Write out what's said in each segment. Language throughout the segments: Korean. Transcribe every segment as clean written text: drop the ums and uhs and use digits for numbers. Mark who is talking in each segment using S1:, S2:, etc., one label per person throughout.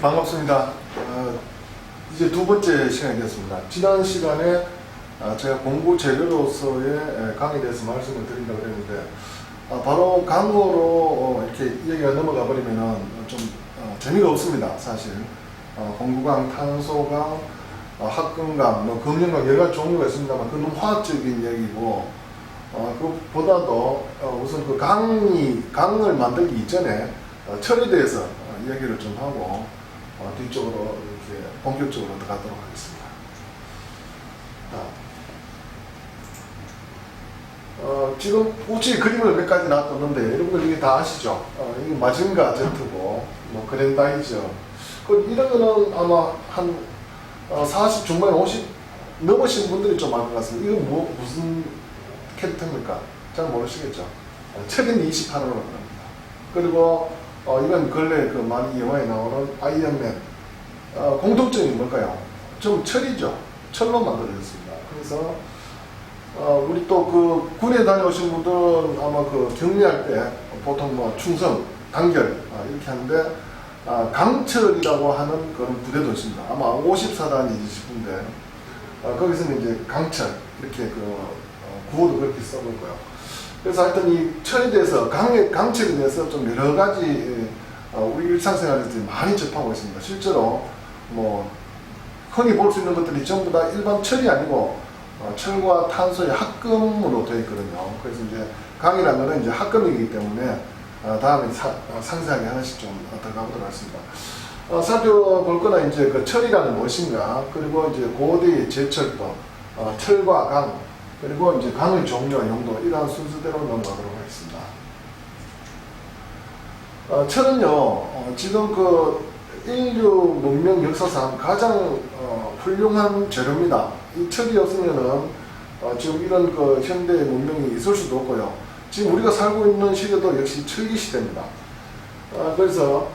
S1: 반갑습니다. 이제 두 번째 시간이 되었습니다. 지난 시간에 제가 공부 재료로서의 강의에 대해서 말씀을 드린다고 했는데 바로 강으로 이렇게 얘기가 넘어가 버리면은 좀 재미가 없습니다. 사실 공구강, 탄소강, 합금강, 뭐 금연강 여러 가지 종류가 있습니다만 그건 화학적인 얘기고 그보다도 우선 그 강을 만들기 이전에 철에 대해서 얘기를 좀 하고 뒤쪽으로 이렇게 본격적으로 들어가도록 하겠습니다. 지금 우측에 그림을 몇 가지 놔뒀는데 여러분들 이게 다 아시죠? 이게 마징가 제트고 뭐 그랜다이저 이런 거는 아마 한 40 중반 50 넘으신 분들이 좀 많은 것 같습니다. 이건 무슨 캐릭터입니까? 잘 모르시겠죠? 철인 28호라고 합니다. 그리고 이건 근래 그 많이 영화에 나오는 아이언맨 공통점이 뭘까요? 좀 철이죠. 철로 만들어졌습니다. 그래서 우리 또 그 군에 다녀오신 분들은 아마 그 격리할 때 보통 뭐 충성, 단결 이렇게 하는데 강철이라고 하는 그런 부대도 있습니다. 아마 54단이지 싶은데 거기서는 이제 강철 이렇게 구호도 그렇게 써볼 거예요. 그래서 하여튼 이 철에 대해서 강철에 대해서 좀 여러 가지 우리 일상생활에서 많이 접하고 있습니다. 실제로 뭐 흔히 볼 수 있는 것들이 전부 다 일반 철이 아니고 철과 탄소의 합금으로 되어 있거든요. 그래서 이제 강이라는 것은 이제 합금이기 때문에 다음에 상세하게 하나씩 좀 들어가보도록 하겠습니다. 살펴볼 거나 이제 그 철이라는 무엇인가, 그리고 이제 고대의 제철도, 철과 강, 그리고 이제 강의 종류와 용도, 이러한 순서대로 넘어가도록 하겠습니다. 철은요, 지금 그 인류 문명 역사상 가장 훌륭한 재료입니다. 이 철이 없으면은 지금 이런 그 현대 문명이 있을 수도 없고요. 지금 우리가 살고 있는 시대도 역시 철기 시대입니다. 그래서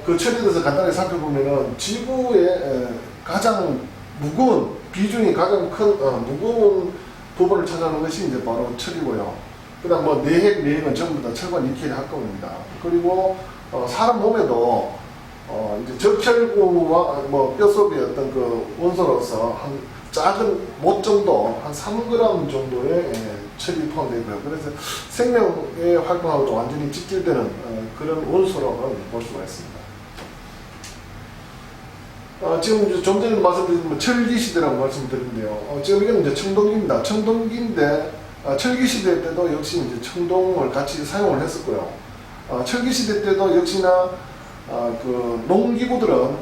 S1: 그 철에 대해서 간단하게 살펴보면은 지구의 가장 무거운 비중이 가장 큰 무거운 부분을 차지하는 것이 이제 바로 철이고요. 그다음 뭐 내핵은 전부 다 철과 니켈의 합금입니다. 그리고 사람 몸에도 이제 적혈구와 뭐 뼛속의 어떤 그 원소로서 한 작은 못 정도 한 3g 정도의 철이 포함되어 있고요. 그래서 생명의 활동하고도 완전히 직결되는 그런 원소라고 볼 수가 있습니다. 지금 좀 전에 말씀드린 철기 시대라고 말씀드렸는데요. 지금 이건 이제 청동기입니다. 청동기인데 철기 시대 때도 역시 이제 청동을 같이 사용을 했었고요. 철기 시대 때도 역시나 그 농기구들은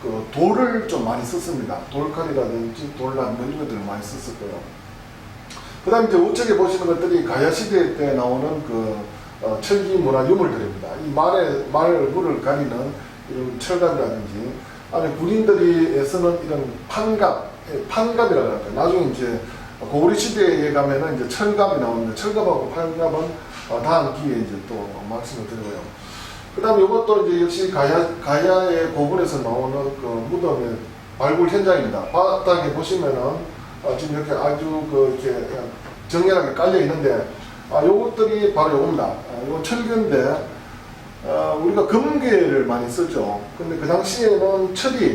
S1: 그 돌을 좀 많이 썼습니다. 돌칼이라든지 돌란 이런 것들을 많이 썼었고요. 그 다음에 이제 우측에 보시는 것들이 가야 시대 때 나오는 그 철기 문화 유물들입니다. 이 말을 가리는 이런 철갑이라든지 아니 군인들이 쓰는 이런 판갑이라고 할까요. 나중에 이제 고구려 시대에 가면은 이제 철갑이 나오는데 철갑하고 판갑은 다음 기회에 이제 또 말씀을 드리고요. 그 다음에 이것도 이제 역시 가야의 고분에서 나오는 그 무덤의 발굴 현장입니다. 바닥에 보시면은 지금 이렇게 아주 이렇게 정렬하게 깔려 있는데 요것들이 바로 요겁니다. 이건 철교인데 우리가 금괴를 많이 쓰죠. 근데 그 당시에는 철이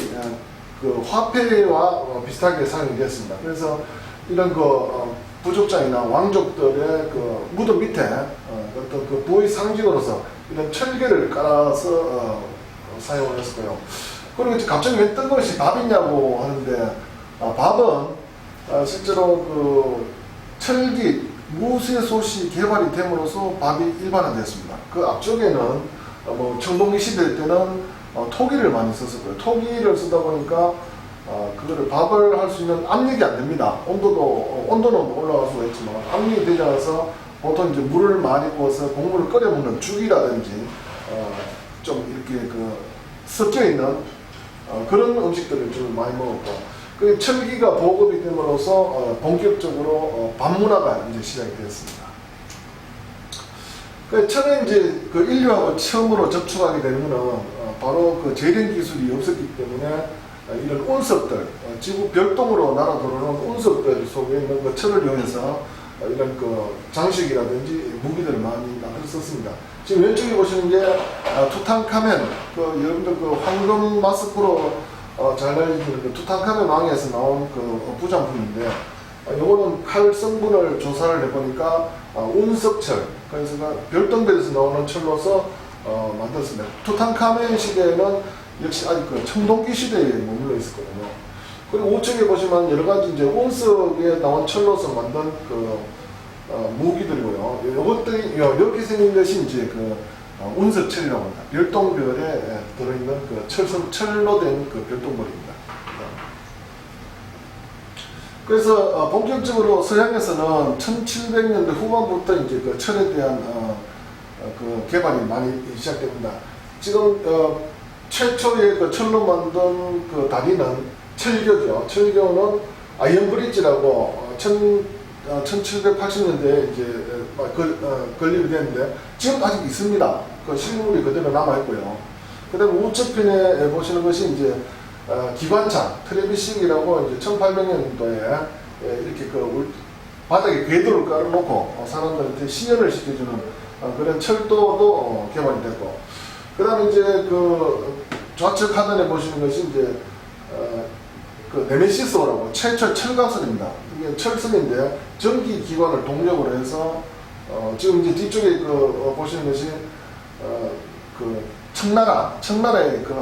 S1: 그 화폐와 비슷하게 사용이 되었습니다. 그래서 이런 부족장이나 왕족들의 그 무덤 밑에 어떤 그 부의 상징으로서 이런 철계를 깔아서 사용을 했었고요. 그리고 이제 갑자기 왜 뜬금없이 밥이냐고 하는데 밥은 실제로 그 철기 무쇠솥이 개발이 됨으로써 밥이 일반화되었습니다. 그 앞쪽에는 뭐 청동기 시대 때는 토기를 많이 썼었고요. 토기를 쓰다 보니까 그거를 밥을 할 수 있는 압력이 안 됩니다. 온도는 올라갈 수가 있지만 압력이 되지 않아서 보통 이제 물을 많이 부어서 국물을 끓여 먹는 죽이라든지 좀 이렇게 섞여 있는 그런 음식들을 좀 많이 먹었고, 그 철기가 보급이 됨으로써 본격적으로 밥 문화가 이제 시작이 되었습니다. 철에 이제 그 인류하고 처음으로 접촉하게 되는 것은 바로 그 제련 기술이 없었기 때문에 이런 운석들, 지구 별동으로 날아 들어오는 운석들 속에 있는 그 철을 이용해서 이런 그 장식이라든지 무기들을 많이 썼습니다. 지금 왼쪽에 보시는 게 투탕카멘, 여러분들 그 황금 마스크로 잘 알려지는 그 투탕카멘 왕에서 나온 그 부장품인데, 요거는 칼 성분을 조사를 해보니까 운석철, 그래서 별똥별에서 나오는 철로서 만들었습니다. 투탕카멘 시대에는 역시 아직 그 청동기 시대에 머물러 있었거든요. 그리고 우측에 보시면 여러 가지 이제 운석에 나온 철로서 만든 그 무기들이고요. 요것들이 이렇게 생긴 것이 이제 그 운석철이라고 합니다. 별똥별에 들어있는 그 철로 된 그 별똥별입니다. 그래서 본격적으로 서양에서는 1700년대 후반부터 이제 그 철에 대한 그 개발이 많이 시작됩니다. 지금 최초의 그 철로 만든 그 다리는 철교죠. 철교는 아이언 브릿지라고 1780년대에 이제 건립이 됐는데 지금 아직 있습니다. 그 실물이 그대로 남아 있고요. 그다음에 우측편에 보시는 것이 이제 기관창 트레비싱이라고 이제 1800년도에 이렇게 그 바닥에 궤도를 깔아놓고 사람들한테 시연을 시켜주는 그런 철도도 개발이 됐고, 그 다음에 이제 그 좌측 하단에 보시는 것이 이제 그 네메시스호라고 최초 철갑선입니다. 이게 철선인데 전기 기관을 동력으로 해서 지금 이제 뒤쪽에 그 보시는 것이 그 청나라의 그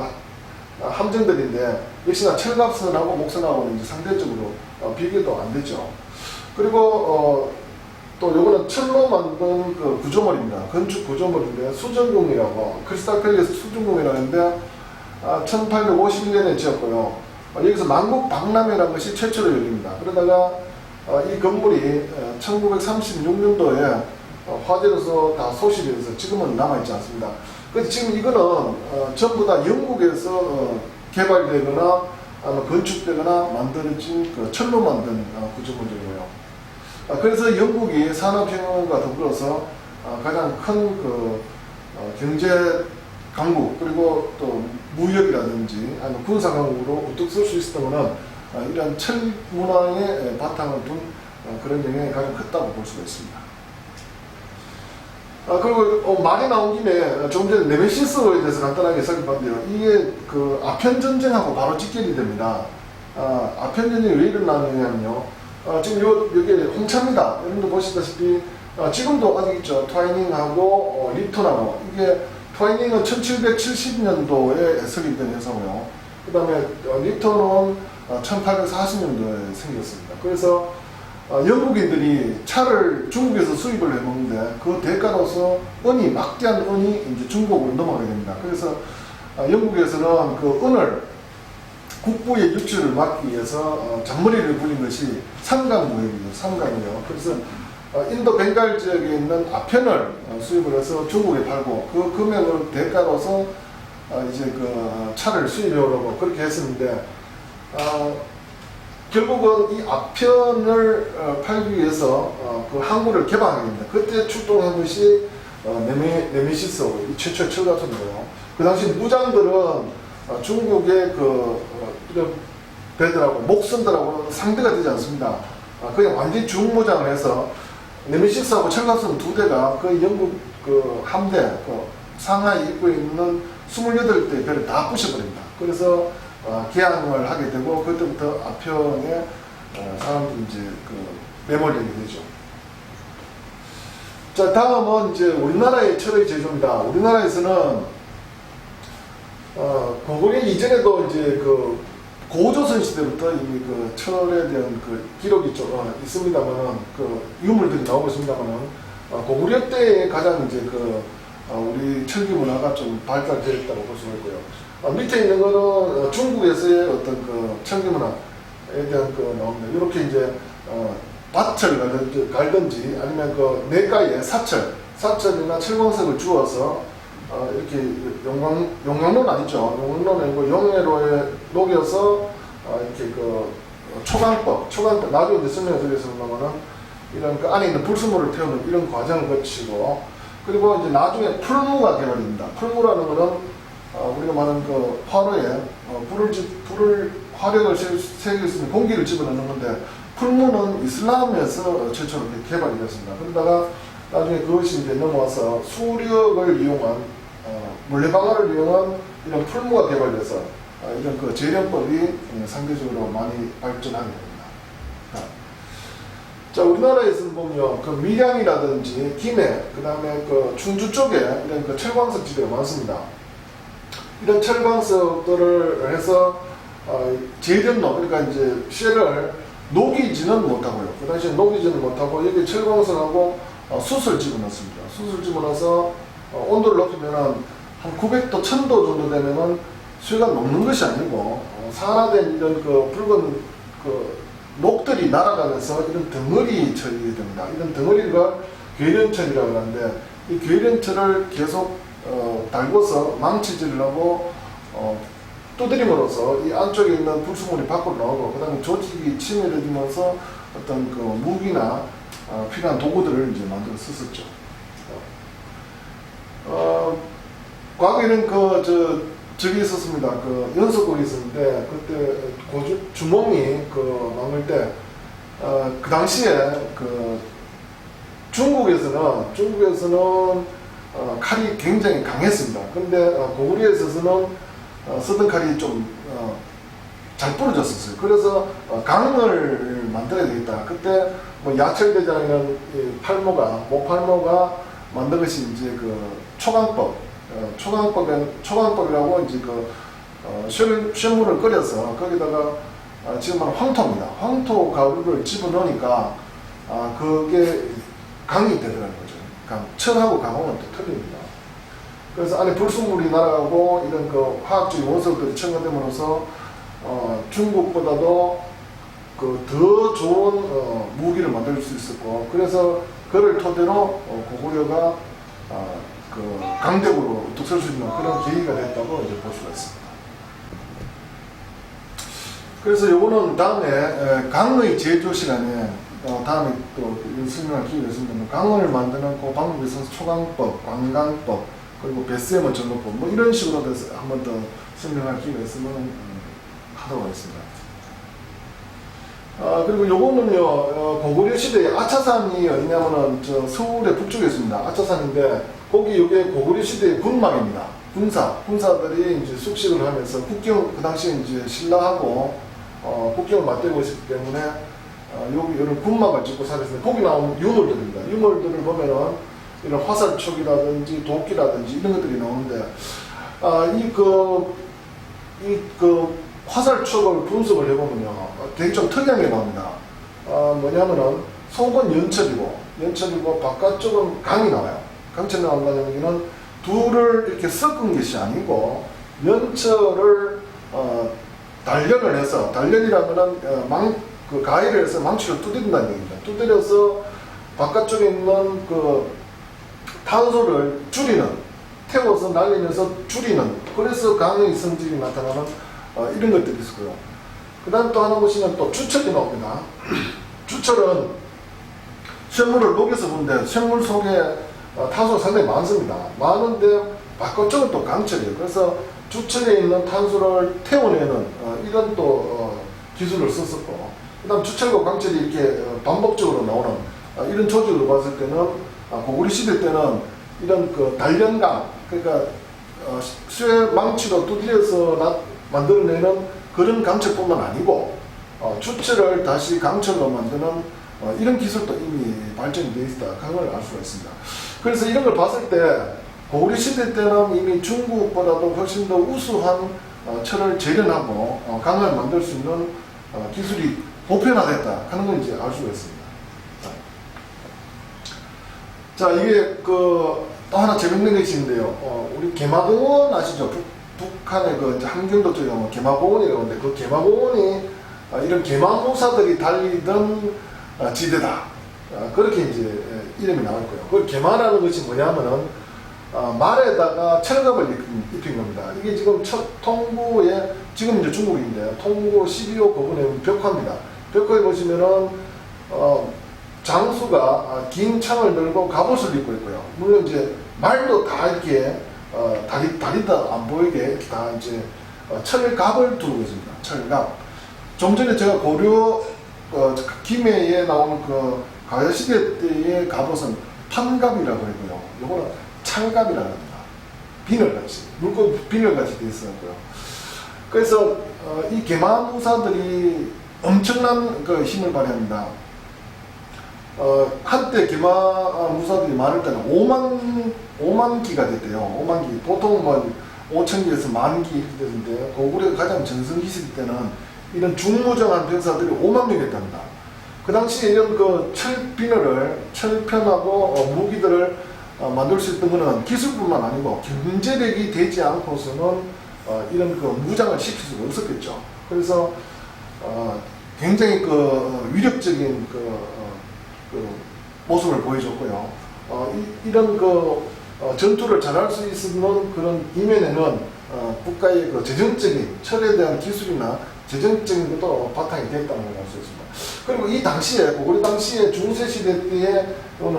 S1: 함정들인데 역시나 철갑선하고 목선하고는 이제 상대적으로 비교도 안 되죠. 그리고 또 요거는 철로 만든 그 구조물입니다. 건축 구조물인데 수정궁이라고, 크리스탈 팰리스 수정궁이라고 하는데 1851년에 지었고요. 여기서 만국 박람회라는 것이 최초로 열립니다. 그러다가 이 건물이 1936년도에 화재로서 다 소실이 돼서 지금은 남아있지 않습니다. 그래서 지금 이거는 전부 다 영국에서 개발되거나 건축되거나 만들어진 그 철로 만든 구조물들이고요. 그래서 영국이 산업혁명과 더불어서 가장 큰 그 경제 강국, 그리고 또 무역이라든지 아니면 군사 강국으로 우뚝 설 수 있었던 것은 이런 철 문화의 바탕을 둔 그런 영향이 가장 컸다고 볼 수가 있습니다. 그리고 말이 나온 김에 좀 전에 네메시스에 대해서 간단하게 설명드렸는데요. 이게 그 아편 전쟁하고 바로 직결이 됩니다. 아편 전쟁이 왜 일어나느냐면요. 지금 여기 홍차입니다. 여러분도 보시다시피 지금도 아직 있죠. 트와이닝하고 립톤하고, 이게 트와이닝은 1770년도에 설립된 회사고요. 그 다음에 립톤은 1840년도에 생겼습니다. 그래서 영국인들이 차를 중국에서 수입을 해먹는데 그 대가로서 막대한 은이 이제 중국으로 넘어가게 됩니다. 그래서 영국에서는 그 은을 국부의 유출을 막기 위해서 잔머리를 굴린 것이 삼강무역이죠. 삼강무역. 그래서 인도 벵갈 지역에 있는 아편을 수입을 해서 중국에 팔고 그 금액을 대가로서 이제 그 차를 수입해 오려고 그렇게 했었는데 결국은 이 아편을 팔기 위해서 그 항구를 개방하게 됩니다. 그때 출동한 것이 네메시스, 최초의 철갑선이고요. 그 당시 무장들은 중국의 이런 배들하고 목선들하고 상대가 되지 않습니다. 그냥 완전히 중무장을 해서 네메시스하고 철갑선 두 대가 그 영국 그 함대, 상하이 입구에 있는 28대 배를 다 부셔버립니다. 그래서 개항을 하게 되고 그때부터 아편에 사람들이 이제 매몰되게 되죠. 자, 다음은 이제 우리나라의 철의 제조입니다. 우리나라에서는 고구려 이전에도 이제 고조선 시대부터 이미 그 철에 대한 기록이 좀 있습니다만은 유물들이 나오고 있습니다만은 고구려 때에 가장 이제 우리 철기 문화가 좀 발달되었다고 볼 수가 있고요. 밑에 있는 거는 중국에서의 어떤 철기 문화에 대한 나옵니다. 이렇게 이제 밭을 갈든지 아니면 내과에 사철이나 철광석을 주어서 이렇게 용광로는 아니죠. 용광로는 아니고 용해로에 녹여서 이렇게 초강법 나중에 이제 설명해 드리겠습니다만은 이런 안에 있는 불순물을 태우는 이런 과정을 거치고, 그리고 이제 나중에 풀무가 개발됩니다. 풀무라는 거는 우리가 말하는 화로에 화력을 세울 수 있는 공기를 집어넣는 건데, 풀무는 이슬람에서 최초로 개발이 되었습니다. 그러다가 나중에 그것이 이제 넘어와서 수력을 이용한 물레방아를 이용한 이런 풀무가 개발돼서 이런 그 재련법이 상대적으로 많이 발전하게 됩니다. 자, 우리나라에서는 보면 그 밀양이라든지 김해, 그 다음에 그 충주 쪽에 이런 그 철광석 지대가 많습니다. 이런 철광석들을 해서 재련로, 그러니까 이제 쇠를 녹이지는 못하고요. 그 당시에 녹이지는 못하고 여기 철광석하고 숯을 집어넣습니다. 숯을 집어넣어서 온도를 높이면은 한 900도, 1000도 정도 되면은 쇠가 녹는 것이 아니고 산화된 이런 그 붉은 그 녹들이 날아가면서 이런 덩어리 처리가 됩니다. 이런 덩어리가 괴련철이라고 하는데 이 괴련철을 계속 달궈서 망치질을 하고 두드림으로써 이 안쪽에 있는 불순물이 밖으로 나오고 그 다음에 조직이 침해되면서 어떤 그 무기나 필요한 도구들을 이제 만들어 썼었죠. 과거에는 저기 있었습니다. 그 연속국이 있었는데 그때 주몽이 막을 때 그 당시에 중국에서는 칼이 굉장히 강했습니다. 근데 고구려에 있어서는 쓰던 칼이 좀 잘 부러졌었어요. 그래서 강을 만들어야 되겠다. 그때 뭐 야철대장이라는 모팔모가 만든 것이 이제 그 초강법, 초강법이라고 이제 쇠물을 끓여서 거기다가 지금 말하는 황토입니다. 황토 가루를 집어넣으니까 그게 강이 되더라는 거죠. 철하고 강하고는 또 틀립니다. 그래서 안에 불순물이 날아가고 이런 그 화학적인 원소들이 첨가됨으로써 중국보다도 더 좋은 무기를 만들 수 있었고, 그래서 그를 토대로 고구려가 강대국으로 뚝 설 수 있는 그런 계기가 됐다고 이제 볼 수가 있습니다. 그래서 요거는 다음에 강의 제조 시간에 다음에 또 설명할 기회가 있습니다. 강을 만드는 그 방법에 있어서 초강법, 관강법, 그리고 베스에머 전로법 뭐 이런 식으로 돼서 한 번 더 설명할 기회가 있으면 하도록 하겠습니다. 그리고 요거는요, 고구려 시대에 아차산이 어디냐면은 서울의 북쪽에 있습니다. 아차산인데, 거기 요게 고구려 시대의 군망입니다. 군사들이 이제 숙식을 하면서 국경, 그 당시에 이제 신라하고, 국경을 맞대고 있었기 때문에, 여기 이런 군망을 짓고 살았는데, 거기 나오는 유물들입니다. 유물들을 보면은, 이런 화살촉이라든지 도끼라든지 이런 것들이 나오는데, 화살촉을 분석을 해보면요, 되게 좀 특이한 게 나옵니다. 뭐냐면은, 속은 연철이고, 바깥쪽은 강이 나와요. 강철이 나온다는 얘기는, 둘을 이렇게 섞은 것이 아니고, 연철을, 단련을 해서, 단련이라면은, 가위를 해서 망치를 두드린다는 얘기입니다. 두드려서, 바깥쪽에 있는 탄소를 태워서 날리면서 줄이는, 그래서 강의 성질이 나타나는 이런 것들이 있고요. 그 다음 또 하나 보시면 또 주철이 나옵니다. 주철은 쇳물을 녹여서 보는데 쇳물 속에 탄소가 상당히 많습니다. 많은데 바깥쪽은 또 강철이에요. 그래서 주철에 있는 탄소를 태워내는 이런 또 기술을 썼었고, 그 다음 주철과 강철이 이렇게 반복적으로 나오는 이런 조직을 봤을 때는 고구려 시대 때는 이런 단련강, 그러니까 쇠 망치로 두드려서 만들어내는 그런 강철뿐만 아니고 주철을 다시 강철로 만드는 이런 기술도 이미 발전이 되어 있다, 그런 걸 알 수가 있습니다. 그래서 이런 걸 봤을 때 고구려 시대 때는 이미 중국보다도 훨씬 더 우수한 철을 재련하고 강을 만들 수 있는 기술이 보편화됐다 하는 걸 이제 알 수가 있습니다. 자, 이게 또 하나 재밌는 것이 있는데요. 우리 개마공원 아시죠? 북한의 함경도 쪽에 가면 개마공원이라고 하는데, 그 개마공원이 이런 개마무사들이 달리던 지대다. 그렇게 이제 이름이 나와 있고요. 그 개마라는 것이 뭐냐면은 말에다가 철갑을 입힌 겁니다. 이게 지금 통구에, 지금 이제 중국인데, 통구 12호 거분의 벽화입니다. 벽화에 보시면은 장수가 긴 창을 들고 갑옷을 입고 있고요. 물론 이제 말도 다 이렇게 다리도 안 보이게 다 이제 철갑을 두고 있습니다. 철갑. 좀 전에 제가 고려 김해에 나오는 그 가야시대 때의 갑옷은 판갑이라고 하고요. 요거는 찰갑이라고 합니다. 비늘같이, 물고기 비늘같이 되어 있었고요. 그래서 이 계마무사들이 엄청난 그 힘을 발휘합니다. 한때 계마무사들이 많을 때는 5만 기가 됐대요. 5만 기. 보통 뭐 5천 기에서 1만 기 이렇게 되는데, 고구려가 가장 전성기 시대 때는 이런 중무정한 병사들이 5만 명이 됐답니다. 그 당시에 이런 그 철비늘을, 철편하고 무기들을 만들 수 있던 것은 기술뿐만 아니고 경제력이 되지 않고서는 이런 그 무장을 시킬 수가 없었겠죠. 그래서 굉장히 그 위력적인 그 모습을 보여줬고요. 이런 그 전투를 잘할 수 있는 그런 이면에는 국가의 그 재정적인 철에 대한 기술이나 재정적인 것도 바탕이 됐다는 걸 알 수 있습니다. 그리고 이 당시에, 고구려 당시에 중세 시대 때에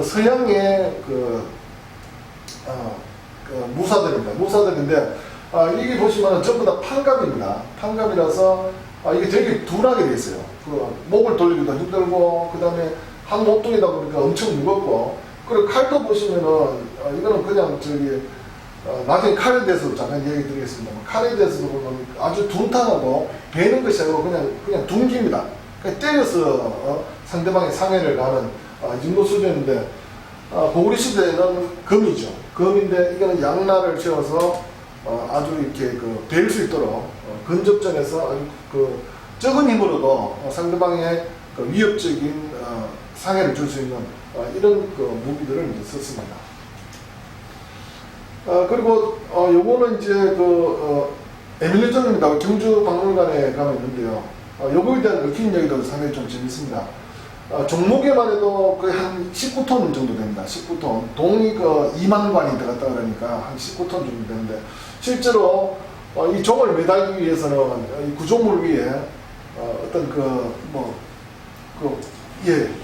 S1: 서양의 그 무사들입니다. 무사들인데 이게 보시면 전부 다 판갑입니다. 판갑이라서 이게 되게 둔하게 돼 있어요. 그 목을 돌리기도 힘들고, 그 다음에 한 몸통이다 보니까 엄청 무겁고, 그리고 칼도 보시면은 이거는 그냥 나중에 칼에 대해서 잠깐 얘기 드리겠습니다. 칼에 대해서도 보면 아주 둔탄하고 베는 것이 아니고 그냥 둔기입니다. 그냥 때려서 상대방의 상해를 가는 이 정도 수준인데, 고구려 시대에는 금이죠. 금인데 이거는 양날을 채워서 아주 이렇게 벨 수 있도록 근접전에서 아주 그 적은 힘으로도 상대방의 그 위협적인 상해를 줄 수 있는 이런 그 무기들을 이제 썼습니다. 그리고 요거는 이제 에밀리전입니다. 경주 박물관에 가면 있는데요. 요거에 대한 얽힌 얘기도 상당히 좀 재밌습니다. 종목에만 해도 거의 한 19톤 정도 됩니다. 19톤. 동이 2만 관이 들어갔다 그러니까 한 19톤 정도 되는데, 실제로 이 종을 매달기 위해서는 이 구조물 위에 어떤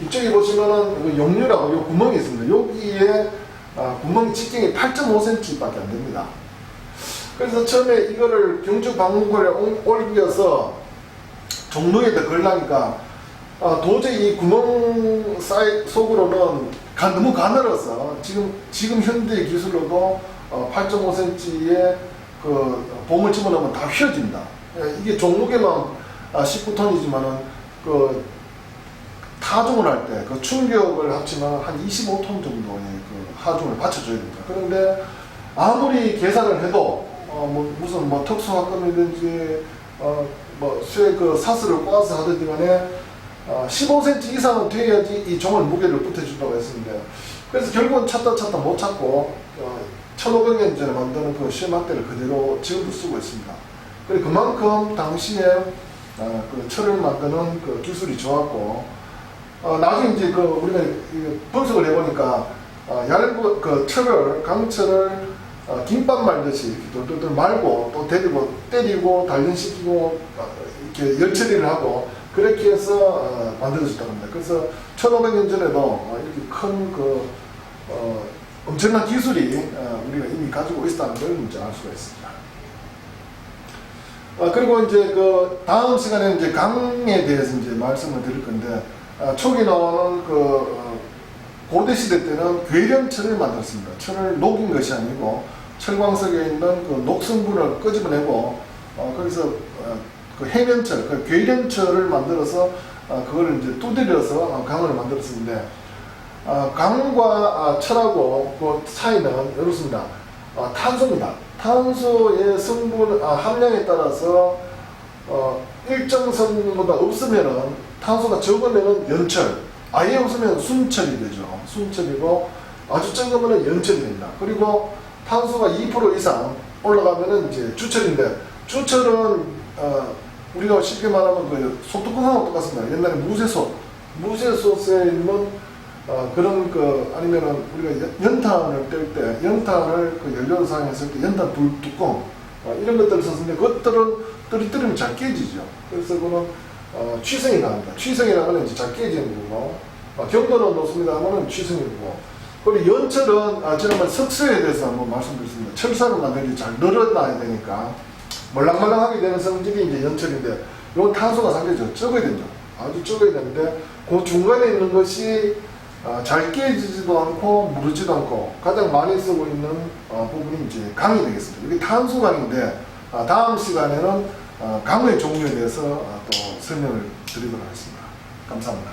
S1: 이쪽에 보시면은 용류라고 요 구멍이 있습니다. 여기에 구멍 직경이 8.5cm 밖에 안 됩니다. 그래서 처음에 이거를 경주 박물관에 옮겨서 종로에다 걸라니까 도저히 이 구멍 속으로는 너무 가늘어서 지금 현대 기술로도 8.5cm의 그 봉을 집어넣으면 다 휘어집니다. 이게 종목에만 19톤이지만은 그 하중을 할 때 그 충격을 합치면 한 25톤 정도의 그 하중을 받쳐줘야 됩니다. 그런데 아무리 계산을 해도 무슨 특수화건이든지 쇠 사슬을 꼬아서 하든지 간에 15cm 이상은 돼야지 이 종을 무게를 붙여준다고 했었는데, 그래서 결국은 찾다 못 찾고 1500년 전에 만드는 그 쇠막대를 그대로 지금도 쓰고 있습니다. 그리고 그만큼 당시에 그 철을 만드는 그 기술이 좋았고, 나중에 이제 우리가 분석을 해보니까 얇은 강철을 김밥 말듯이 이렇게 돌돌돌 말고 또 때리고 단련시키고 이렇게 열처리를 하고 그렇게 해서 만들어졌다고 합니다. 그래서 1500년 전에도 이렇게 큰 엄청난 기술이 우리가 이미 가지고 있다는 걸 이제 알 수가 있습니다. 그리고 이제 다음 시간에는 이제 강에 대해서 이제 말씀을 드릴 건데, 초기 나오는 고대 시대 때는 괴련철을 만들었습니다. 철을 녹인 것이 아니고 철광석에 있는 그 녹성분을 끄집어내고 거기서 해면철, 괴련철을 만들어서 그걸 이제 두드려서 강을 만들었는데, 강과 철하고 그 차이는 이렇습니다. 탄소입니다. 탄소의 성분 함량에 따라서 일정 성분보다 없으면은 탄소가 적으면은 연철, 아예 없으면 순철이 되죠. 순철이고 아주 적으면은 연철이 됩니다. 그리고 탄소가 2% 이상 올라가면은 이제 주철인데, 주철은 우리가 쉽게 말하면 소뚜껑하고 똑같습니다. 옛날에 무쇠솥에 있는 그런 아니면은 우리가 연탄을 뗄 때 연탄을 연료로 사용했을 때 연탄 불 뚜껑 이런 것들을 썼는데, 그것들은 떨어뜨리면 잘 깨지죠. 그래서 그거는 취성이 나옵니다. 취성이라면 이제 잘 깨지는 거고, 경도는 높습니다만은 취성이고, 그리고 연철은 지난번 석쇠에 대해서 한번 말씀드렸습니다. 철사를 만들기 잘 늘어나야 되니까 말랑말랑하게 되는 성질이 이제 연철인데, 이건 탄소가 상당히 적어야 됩니다. 아주 적어야 되는데 그 중간에 있는 것이 잘 깨지지도 않고 무르지도 않고 가장 많이 쓰고 있는 부분이 이제 강이 되겠습니다. 이게 탄수강인데 다음 시간에는 강의 종류에 대해서 또 설명을 드리도록 하겠습니다. 감사합니다.